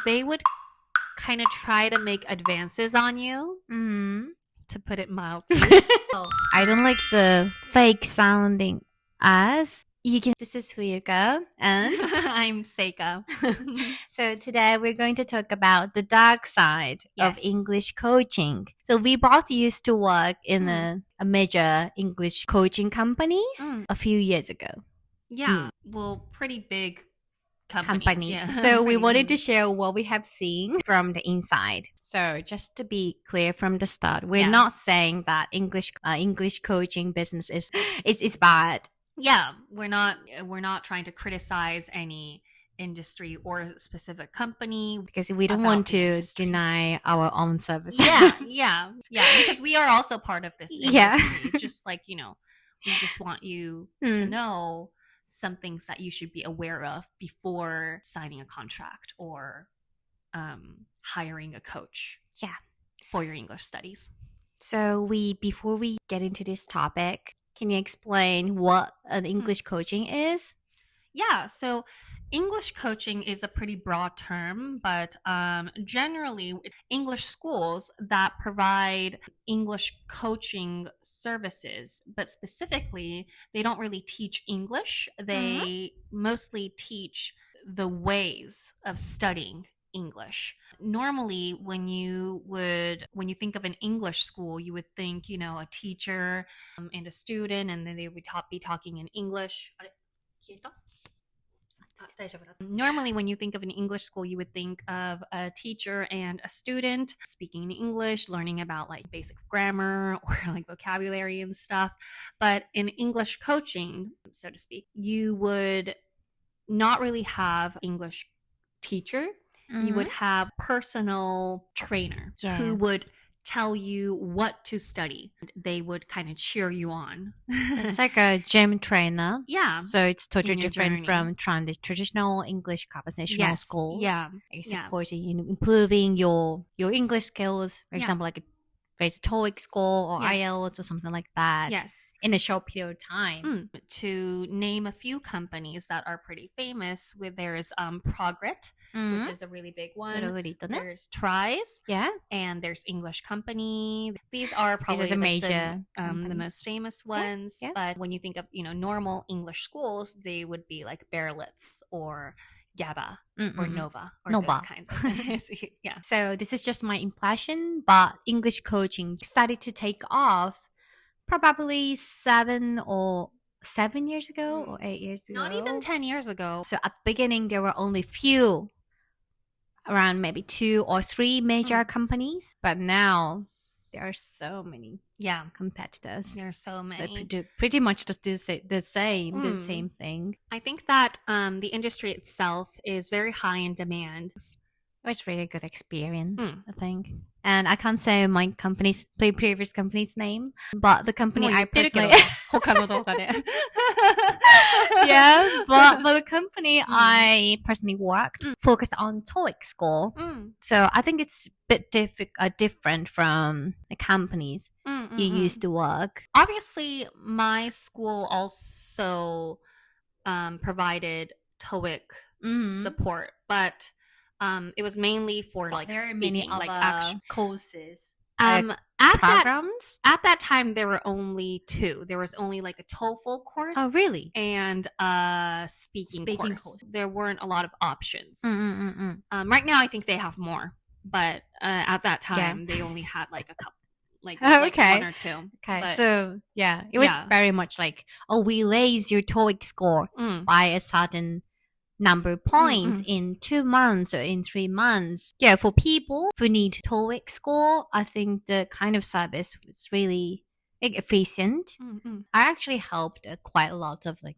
they would kind of try to make advances on you, to put it mildly. I don't like the fake sounding as. This is Fuyuka and I'm Seika. So today we're going to talk about the dark side of English coaching. So we both used to work in a major English coaching companies a few years ago. Yeah, well, pretty big companies. Yeah. So we wanted to share what we have seen from the inside. So just to be clear from the start, we're not saying that English coaching business is bad. Yeah, we're not trying to criticize any industry or specific company because we don't want to deny our own service. Yeah, because we are also part of this industry. Just like, we just want you to know some things that you should be aware of before signing a contract or hiring a coach for your English studies. So before we get into this topic, can you explain what an English coaching is? Yeah, so English coaching is a pretty broad term, but generally English schools that provide English coaching services, but specifically they don't really teach English. They mostly teach the ways of studying English. Normally, when you think of an English school, you would think, a teacher and a student, and then they would be talking in English. Normally, when you think of an English school, you would think of a teacher and a student speaking in English, learning about like basic grammar or like vocabulary and stuff. But in English coaching, so to speak, you would not really have English teacher. You would have personal trainer who would tell you what to study. They would kind of cheer you on. It's like a gym trainer. Yeah. So it's totally different from traditional English conversational schools. Yeah. Supporting in improving your English skills. For example, like a TOEIC score or IELTS or something like that. Yes. In a short period of time. To name a few companies that are pretty famous, there's Progrit, which is a really big one. There's Tries, and there's English Company. These are probably the most famous ones. Yeah. But when you think of normal English schools, they would be like Berlitz or GABA or Nova or those kinds of things. Yeah. So this is just my impression, but English coaching started to take off probably 7 years ago or 8 years ago. Not even 10 years ago. So at the beginning, there were only few, around maybe 2 or 3 major companies. But now there are so many competitors. There are so many. They pretty much just do the same thing. I think that the industry itself is very high in demand. It was really good experience, I think. And I can't say my previous company's name, but the company I personally... but the company I personally worked focused on TOEIC score. So I think it's a bit different from the companies you used to work. Obviously, my school also provided TOEIC support, but... it was mainly for like there are speaking, many other actual courses. Programs? At that time, there were only 2. There was only like a TOEFL course. Oh, really? And a speaking course. There weren't a lot of options. Right now, I think they have more. But at that time, they only had like a couple. Like 1 or 2. Okay, but, so it was very much like, we raise your TOEIC score by a certain number of points in 2 months or in 3 months. Yeah, for people who need TOEIC score, I think the kind of service was really efficient. I actually helped quite a lot of the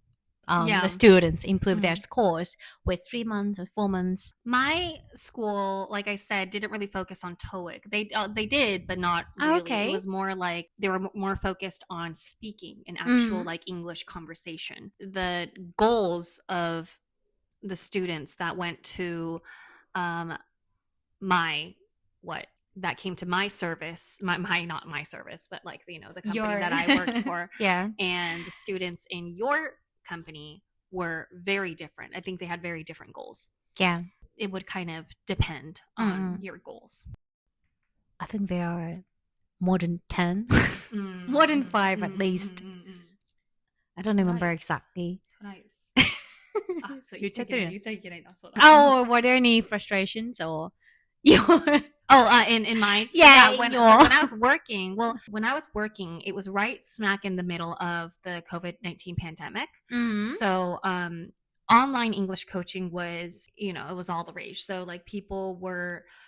students improve their scores with 3 months or 4 months. My school, like I said, didn't really focus on TOEIC. They did, but not really. Okay. It was more like they were more focused on speaking and actual like English conversation. The goals of the students that went to that came to my service, not my service, but like, the company that I worked for. And the students in your company were very different. I think they had very different goals. Yeah. it would kind of depend on your goals. I think there are more than 10, more than 5 at least. I don't remember exactly. Nice. You check it out. Oh, were there any frustrations or your? In mine? Yeah, when I was working, it was right smack in the middle of the COVID-19 pandemic. So online English coaching was, it was all the rage. So like they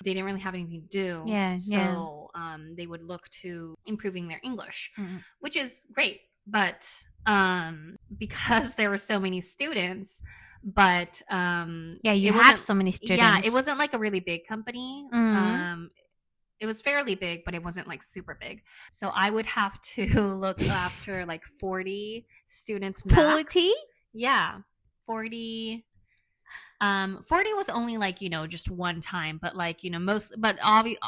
didn't really have anything to do. So they would look to improving their English, which is great. But because there were so many students, but you have so many students. Yeah, it wasn't like a really big company. It was fairly big, but it wasn't like super big. So I would have to look after like 40 students max. 40? Yeah, 40. 40 was only like, just one time, but like, most, but obviously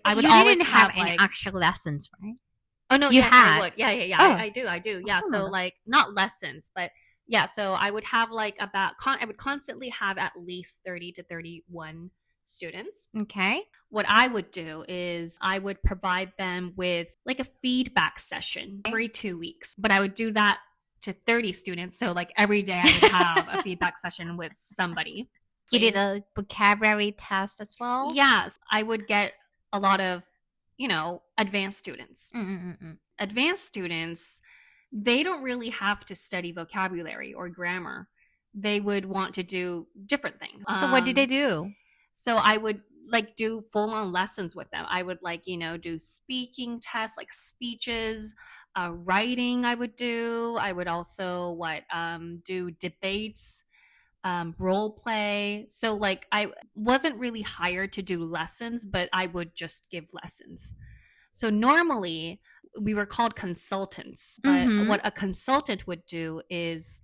I would always didn't have any actual lessons, right? Oh no, you yes, had. I would. Yeah. Oh. I do. Yeah. So like not lessons, but yeah. So I would have like I would constantly have at least 30 to 31 students. Okay. What I would do is I would provide them with like a feedback session every 2 weeks, but I would do that to 30 students. So like every day I would have a feedback session with somebody. You did a vocabulary test as well? Yes. I would get a lot of advanced students. Advanced students, they don't really have to study vocabulary or grammar. They would want to do different things. So what did they do? So I would like do full-on lessons with them. I would like, do speaking tests, like speeches, writing I would do. I would also do debates, role play. So like I wasn't really hired to do lessons, but I would just give lessons. So normally we were called consultants, but what a consultant would do is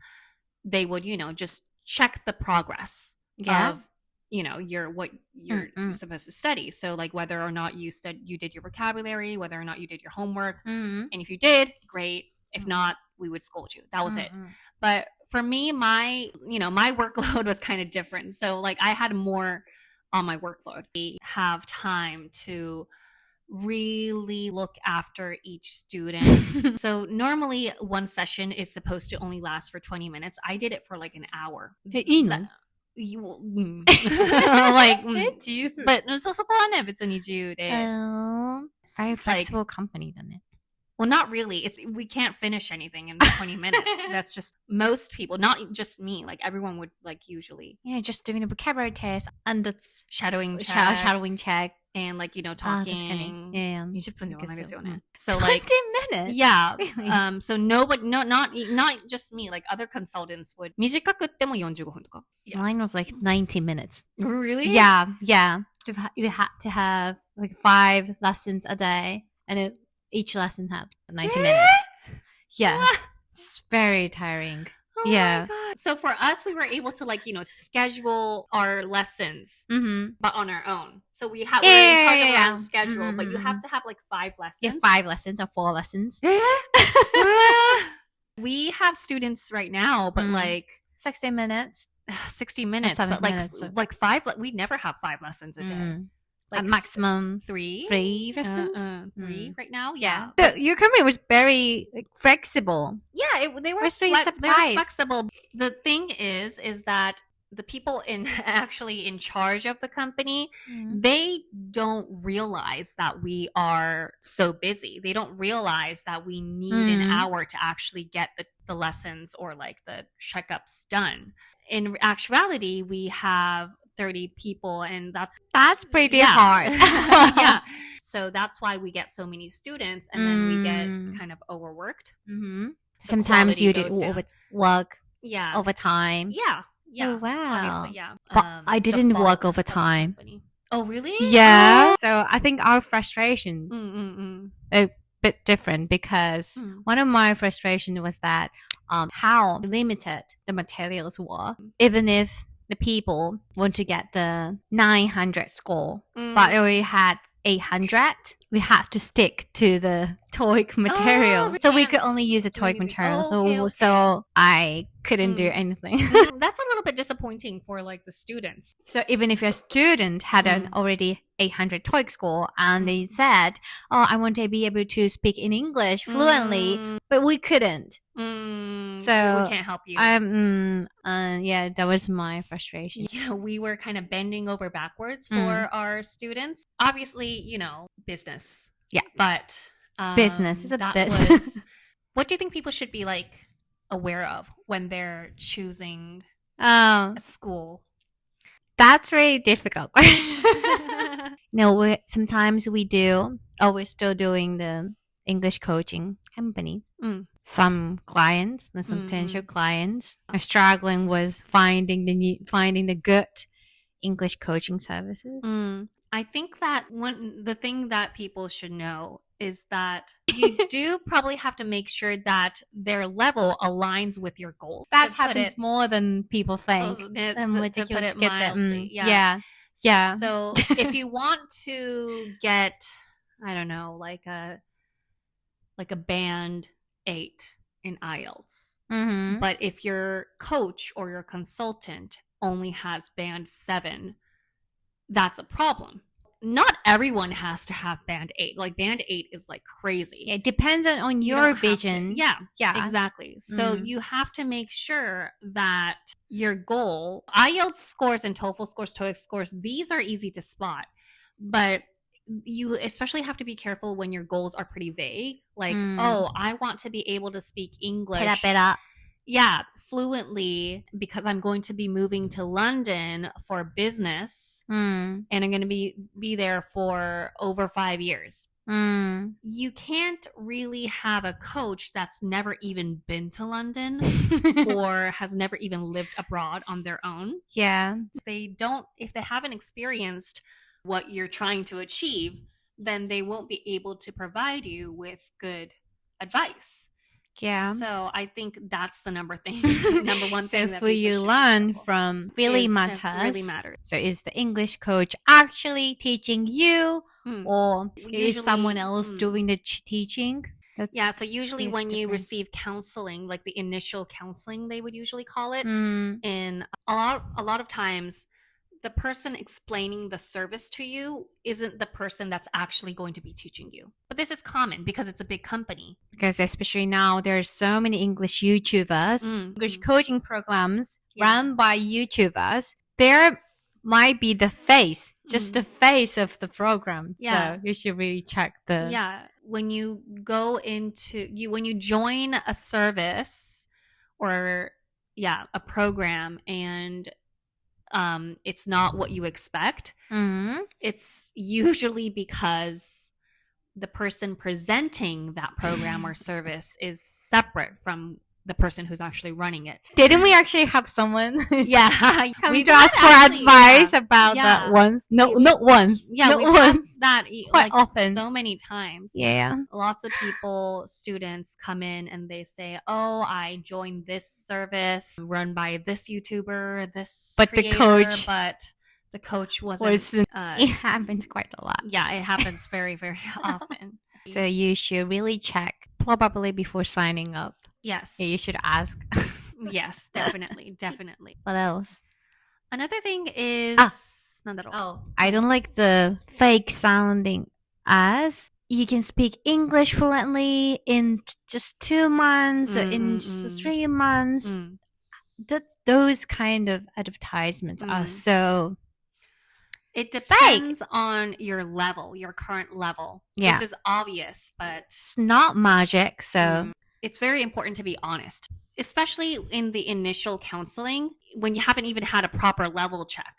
they would, just check the progress of, what you're supposed to study. So like whether or not you did your vocabulary, whether or not you did your homework. And if you did, great. If not, we would scold you. That was it. But for me, my workload was kind of different. So like I had more on my workload. I have time to really look after each student. So normally one session is supposed to only last for 20 minutes. I did it for like an hour. But so こはね別に自由で Very flexible company だね。Well, not really. We can't finish anything in 20 minutes. That's just most people, not just me. Like everyone would like usually. Yeah, just doing a vocabulary test and that's shadowing check. And like, talking. Yeah. 20分ではないですよね. So like 20 minutes? Yeah. So not just me. Like other consultants would 短くっても45分とか. Yeah. Mine was like 90 minutes. Really? Yeah. You had to have like 5 lessons a day and each lesson had 90 minutes. Yeah. It's very tiring. Oh my God. So for us, we were able to like, schedule our lessons, but on our own. So we're in charge of our own schedule, but you have to have like 5 lessons. Yeah, 5 lessons or 4 lessons. We have students right now, but like 60 minutes. 60 minutes, but like 5, we never have 5 lessons a day. Like at maximum 3 lessons. 3 right now. Yeah. So your company was very flexible. Yeah, they were flexible. The thing is that the people actually in charge of the company, they don't realize that we are so busy. They don't realize that we need an hour to actually get the lessons or like the checkups done. In actuality, we have 30 people and that's pretty hard. Yeah. So that's why we get so many students and then we get kind of overworked. Sometimes you did work overtime. Yeah. Oh, wow. Obviously, yeah. But I didn't work overtime. Oh, really? Yeah. So I think our frustrations are a bit different because one of my frustrations was that how limited the materials were. Even if the people want to get the 900 score, but they already had 800, we have to stick to the TOEIC material. So we could only use the TOEIC material. So I couldn't do anything. That's a little bit disappointing for like the students. So even if your student had an already 800 TOEIC score and they said, oh, I want to be able to speak in English fluently, but we couldn't. So we can't help you. Yeah, that was my frustration. You know, we were kind of bending over backwards for our students. Obviously, you know, business. Yeah. But business is a business. What do you think people should be like aware of when they're choosing a school? That's really difficult. No, sometimes we do, or we're still doing the English coaching companies. Some clients, some potential clients are struggling with finding the good English coaching services. I think that the thing that people should know is that you do probably have to make sure that their level aligns with your goals. That happens more than people think. To put it mildly. Yeah. So if you want to get, I don't know, like a band 8 in IELTS, but if your coach or your consultant only has band 7, that's a problem. Not everyone has to have band 8. Like band 8 is like crazy. It depends on your vision. Yeah, exactly. So you have to make sure that your goal, IELTS scores and TOEFL scores, TOEIC scores, these are easy to spot. But you especially have to be careful when your goals are pretty vague. Like, oh, I want to be able to speak English. Yeah, fluently because I'm going to be moving to London for business and I'm going to be there for over 5 years. You can't really have a coach that's never even been to London or has never even lived abroad on their own. Yeah. If they haven't experienced what you're trying to achieve, then they won't be able to provide you with good advice. Yeah. So I think that's the number one thing. So that for you learn from really matters. So is the English coach actually teaching you or is someone else doing the teaching? So usually when you receive counseling, like the initial counseling, they would usually call it. And a lot of times the person explaining the service to you isn't the person that's actually going to be teaching you. But this is common because it's a big company. Because especially now, there's so many English YouTubers, English coaching programs run by YouTubers. There might be the face, just the face of the program. So you should really check the... Yeah. When you when you join a service or, a program and... it's not what you expect. It's usually because the person presenting that program or service is separate from the person who's actually running it. Didn't we actually have someone? Yeah, we asked for advice about that once. Not once. Yeah, we've had that quite often. So many times. Yeah. Lots of students come in and they say, "Oh, I joined this service run by this YouTuber, this creator, but the coach wasn't." It happens quite a lot. Yeah, it happens very, very often. So you should really check probably before signing up. Yes. Yeah, you should ask. Yes, definitely. What else? Another thing is... I don't like the fake sounding as. You can speak English fluently in just 2 months or in just 3 months. Those kind of advertisements are so... It depends on your level, your current level. Yeah. This is obvious, but... It's not magic, so... It's very important to be honest, especially in the initial counseling when you haven't even had a proper level check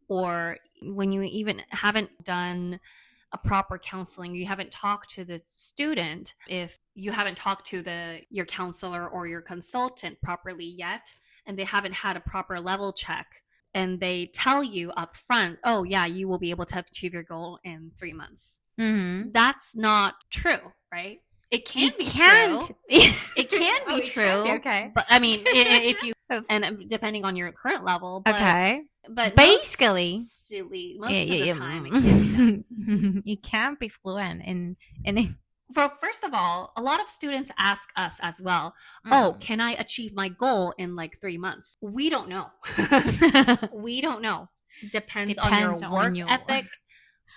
or when you even haven't done a proper counseling, you haven't talked to the student. If you haven't talked to your counselor or your consultant properly yet, and they haven't had a proper level check, and they tell you up front, oh yeah, you will be able to achieve your goal in 3 months. That's not true, right? It can be true. It can be true. Okay. But I mean, if you and depending on your current level. But, okay. But basically, most of the time, it can be done. You can't be fluent in Well, first of all, a lot of students ask us as well, oh, can I achieve my goal in like 3 months? We don't know. We don't know. Depends on your work ethic.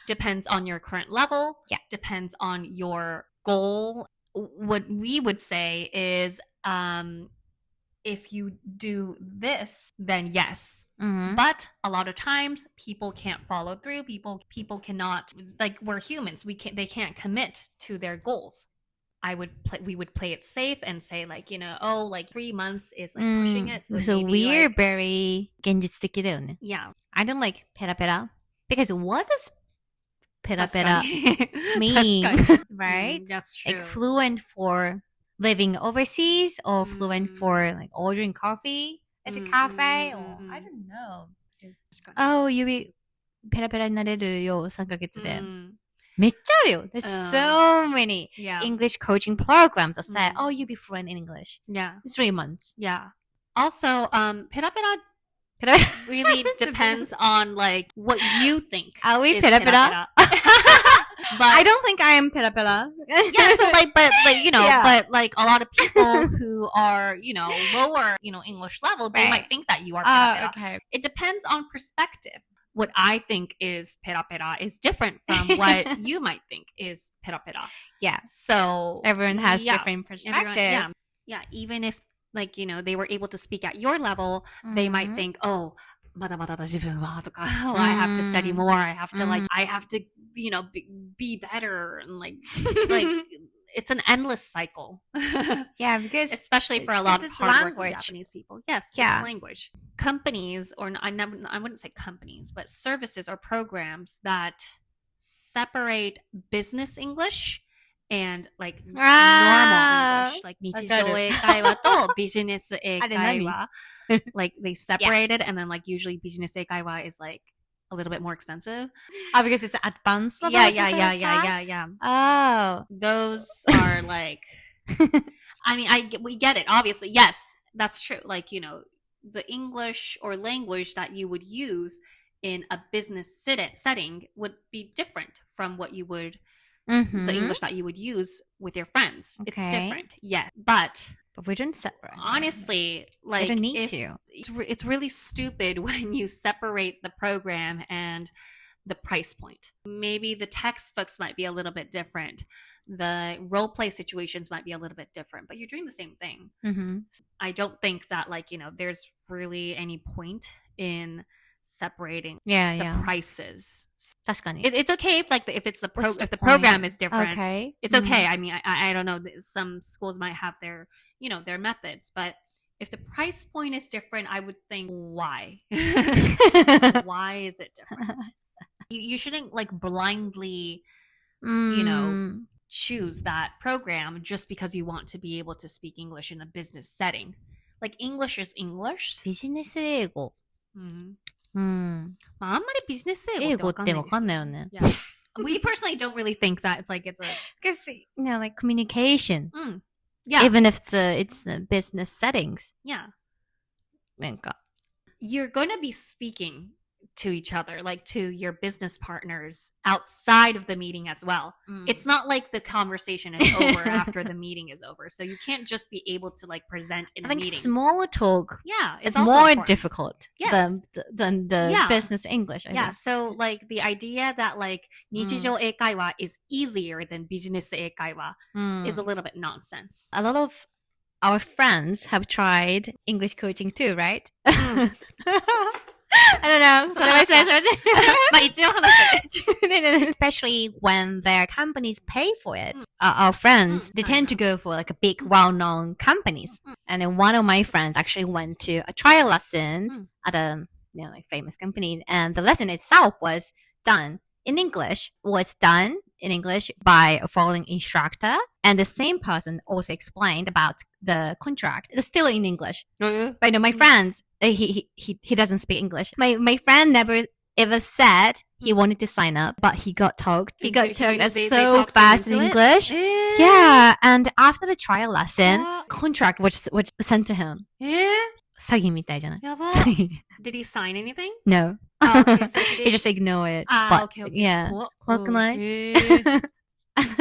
Depends on your current level. Yeah. Depends on your goal. What we would say is, if you do this, then yes. But a lot of times people can't follow through. People cannot, like, we're humans. They can't commit to their goals. We would play it safe and say, like, you know, oh, like 3 months is like pushing it. So we're like, very 現実的だよね. Yeah. I don't like ペラペラ because what does ペラペラ mean? Right? That's true. Like fluent for living overseas or fluent for like ordering coffee at a cafe or I don't know. Oh, 指ペラペラになれるよ3ヶ月で。めっちゃあるよ。There's so many English coaching programs that say, oh, you'll be fluent in English. Yeah. 3 months. Yeah. Also, ペラペラ really depends on like what you think. Are we pera pera? But I don't think I am pera pera. Yeah, so like, but like, you know, but like a lot of people who are, you know, lower, you know, English level, they might think that you are pera pera. Okay. It depends on perspective. What I think is pera pera is different from what you might think is pera pera. Yeah. So everyone has different perspectives. Yeah. Even if, like, you know, they were able to speak at your level, they might think, oh, まだまだだ自分はとか, oh, I have to study more. I have to like, I have to, you know, be better and like it's an endless cycle. Yeah, because especially for a lot of hardworking Japanese people. Yes, it's language. Companies, or I wouldn't say companies, but services or programs that separate business English and like normal English, like 日常英会話とビジネス英会話. Like they separated and then like usually business 英会話 is like a little bit more expensive. Oh, because it's advanced level? Yeah. Oh. Those are like, I mean, we get it, obviously. Yes, that's true. Like, you know, the English or language that you would use in a business setting would be different from what you would, the English that you would use with your friends. Okay. It's different, yes. But we don't separate. Honestly, like, we don't need to. It's really stupid when you separate the program and the price point. Maybe the textbooks might be a little bit different. The role play situations might be a little bit different, but you're doing the same thing. I don't think that, like, you know, there's really any point in separating the prices. 確かに. It's okay if like if the program is different. Okay. It's okay. I mean, I don't know. Some schools might have their, you know, their methods, but if the price point is different, I would think, why? Why is it different? You shouldn't like blindly, you know, choose that program just because you want to be able to speak English in a business setting. Like, English is English. ビジネス英語。まあ、あんまりビジネス英語ってわかんないですけど。英語ってわかんないよね。Yeah. We personally don't really think that it's like it's a... Because, you know, like communication. Yeah. Even if it's business settings. Yeah. なんか You're going to be speaking to each other, like to your business partners outside of the meeting as well. It's not like the conversation is over after the meeting is over. So you can't just be able to like present in a meeting. I think small talk is more important. Difficult than the business English. I think. So like the idea that like 日常英会話 is easier than business 英会話 is a little bit nonsense. A lot of our friends have tried English coaching too, right? I don't know. Especially when their companies pay for it. Our friends, they tend to go for like a big, well-known companies. And then one of my friends actually went to a trial lesson at a like famous company. And the lesson itself was done in English by a following instructor. And the same person also explained about the contract. It's still in English. But you know, my friends, he doesn't speak English. My friend never ever said he wanted to sign up, but he got talked. He got talked so fast in English. Yeah. And after the trial lesson, contract was sent to him. 詐欺みたいじゃない? やば. Did he sign anything? No. Oh, okay, so he just ignored it. But, okay. Yeah. 怖くない?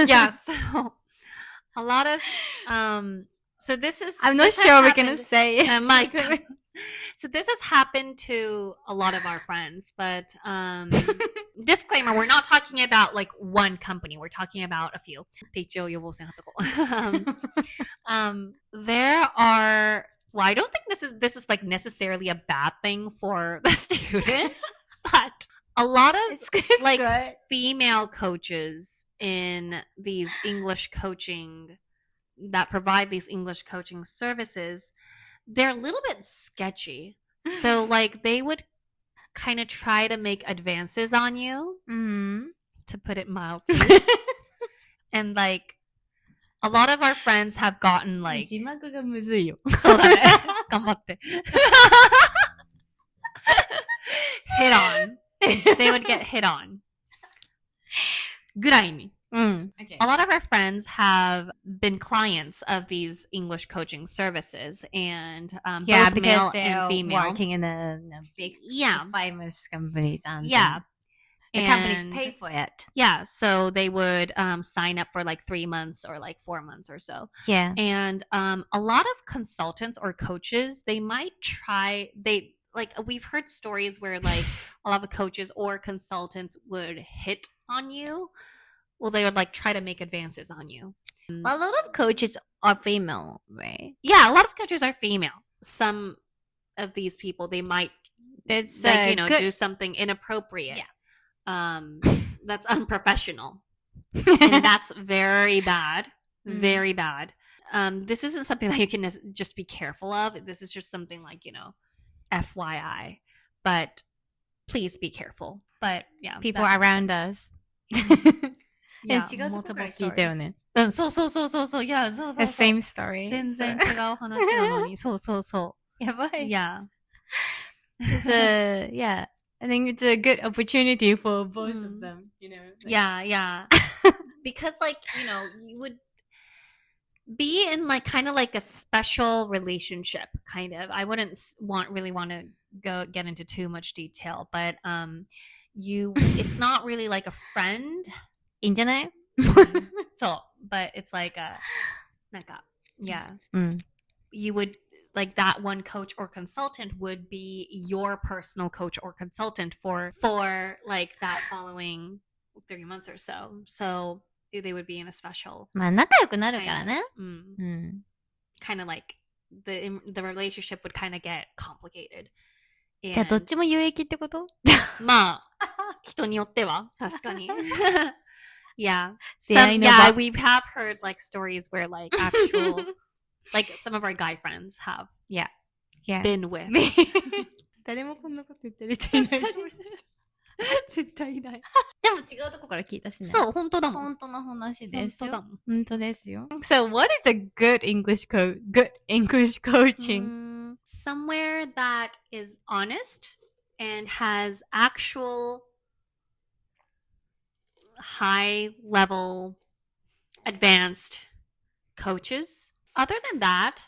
Yeah, so A lot of so this is I'm not sure we're gonna say it. Mike. So this has happened to a lot of our friends, but disclaimer, we're not talking about like one company. We're talking about a few. There are, well, I don't think this is like necessarily a bad thing for the students, but a lot of like female coaches in these English coaching that provide these English coaching services, they're a little bit sketchy. So like they would kind of try to make advances on you, to put it mildly. And like a lot of our friends have gotten like 字幕がむずいよ。そうだね。頑張って。hit on. They would get hit on. ぐらいに。Okay. A lot of our friends have been clients of these English coaching services, and both because male they're and female. working in a big, famous companies, and the companies pay for it. Yeah, so they would sign up for like 3 months or like 4 months or so. Yeah, and a lot of consultants or coaches, they might try. We've heard stories where like a lot of coaches or consultants would hit on you. Well, they would like try to make advances on you. A lot of coaches are female, right? Yeah, a lot of coaches are female. Some of these people, they might do something inappropriate. Yeah. That's unprofessional. And that's very bad. Very bad. This isn't something that you can just be careful of. This is just something like, FYI. But please be careful. But yeah. People around us. Yeah, multiple stories. Yeah, so. The same story. 全然違う話なのに。そう。やばい。Yeah. I think it's a good opportunity for both of them, Yeah. Because like, you would be in like kind of like a special relationship, kind of. I wouldn't really want to get into too much detail, but it's not really like a friend. いいんじゃない？そう、but it's like you would, like that one coach or consultant would be your personal coach or consultant for like that following 3 months or so. So they would be in a special. まあ仲良くなるからね。Kind of like the relationship would kind of get complicaed. じゃあどっちも有益ってこと？まあ人によっては確かに。Yeah. We have heard like stories where like actual like some of our guy friends have been with. 誰もこんなこと言ってる人いない。絶対いない。でも違うとこから聞いたしね。そう、本当だもん。本当の話ですよ。本当だもん。本当ですよ。So what is a good English coaching? Somewhere that is honest and has actual high level advanced coaches. Other than that,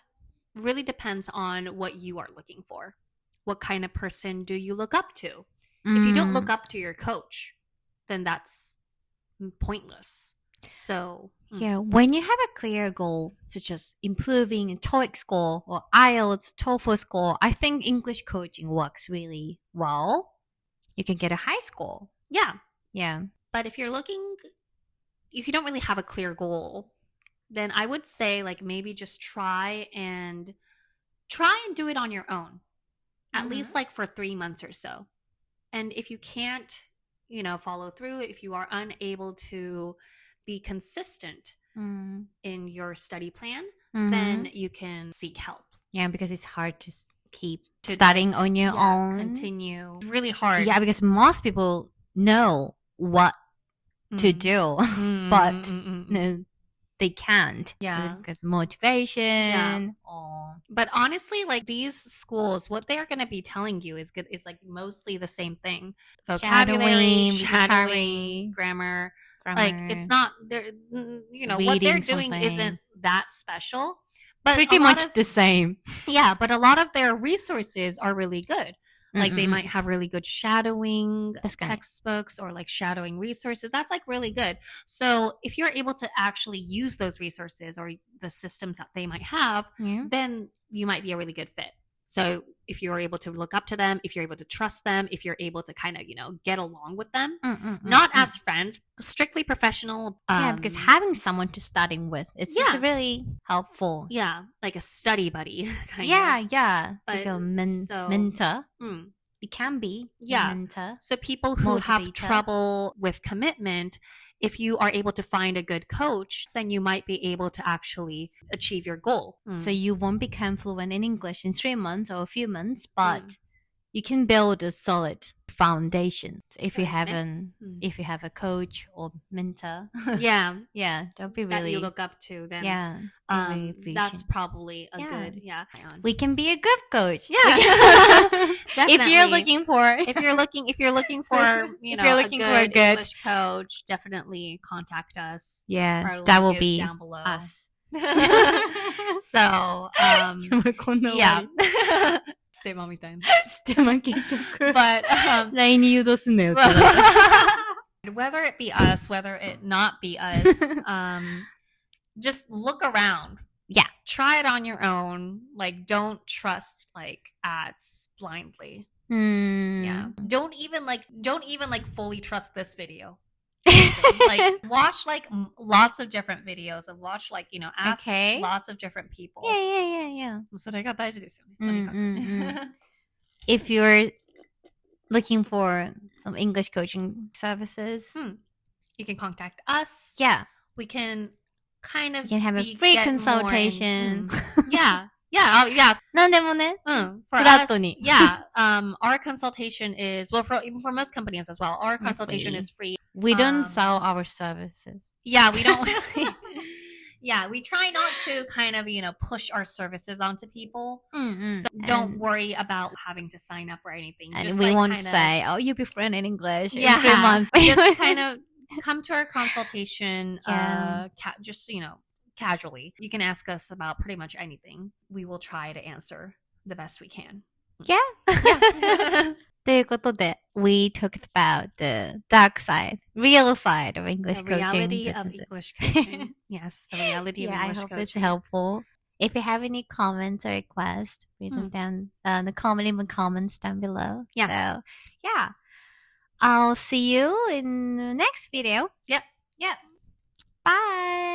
really depends on what you are looking for. What kind of person do you look up to? If you don't look up to your coach, then that's pointless. So when you have a clear goal, such as improving a TOEIC score or IELTS, TOEFL score, I think English coaching works really well. You can get a high score. Yeah. But if you don't really have a clear goal, then I would say like maybe just try and do it on your own, at least like for 3 months or so. And if you can't, follow through, if you are unable to be consistent in your study plan, then you can seek help. Yeah, because it's hard to keep studying on your own. Continue. It's really hard. Yeah, because most people know what to do, but they can't. Yeah. Because motivation. Yeah. But honestly, like these schools, what they are going to be telling you is like mostly the same thing. Vocabulary, shadowing, grammar. Like it's not, what they're doing isn't that special. But pretty much the same. Yeah, but a lot of their resources are really good. Like they might have really good shadowing textbooks or like shadowing resources. That's like really good. So if you're able to actually use those resources or the systems that they might have, then you might be a really good fit. So if you're able to look up to them, if you're able to trust them, if you're able to kind of, get along with them, not as friends, strictly professional. Because having someone to studying with, it's really helpful. Yeah, like a study buddy. Yeah. It's like a mentor. It can be a mentor. So people who have trouble with commitment, if you are able to find a good coach, then you might be able to actually achieve your goal. So you won't become fluent in English in 3 months or a few months, but you can build a solid foundation if you have a coach or mentor. Yeah, don't be really that you look up to. Then that's probably a good. We can be a good coach. Definitely. If you're looking for a good English coach, definitely contact us. That will be down below. Us. So But LINE に誘導すんのよ。whether it be us, whether it not be us, just look around. Try it on your own. Like, don't trust like ads blindly. Don't even fully trust this video. Like, watch like lots of different videos and watch like, ask lots of different people. それが大事ですよね。とにかく。If you're looking for some English coaching services, you can contact us. We can kind of you can have a free consultation. Yes. なんでもね。For us, our consultation is, well, for most companies as well, our consultation is free. We don't sell our services. We don't. We try not to kind of, push our services onto people. So don't worry about having to sign up or anything. And just we won't say, you'll be fluent in English in 3 months. Just kind of come to our consultation, just, casually. You can ask us about pretty much anything. We will try to answer the best we can. ということで、we talked about the dark side, real side of English coaching. The reality of English coaching. Yes, the reality of English coaching. I hope it's helpful. If you have any comments or requests, please leave them in the comments down below. So, I'll see you in the next video. Yep. Bye.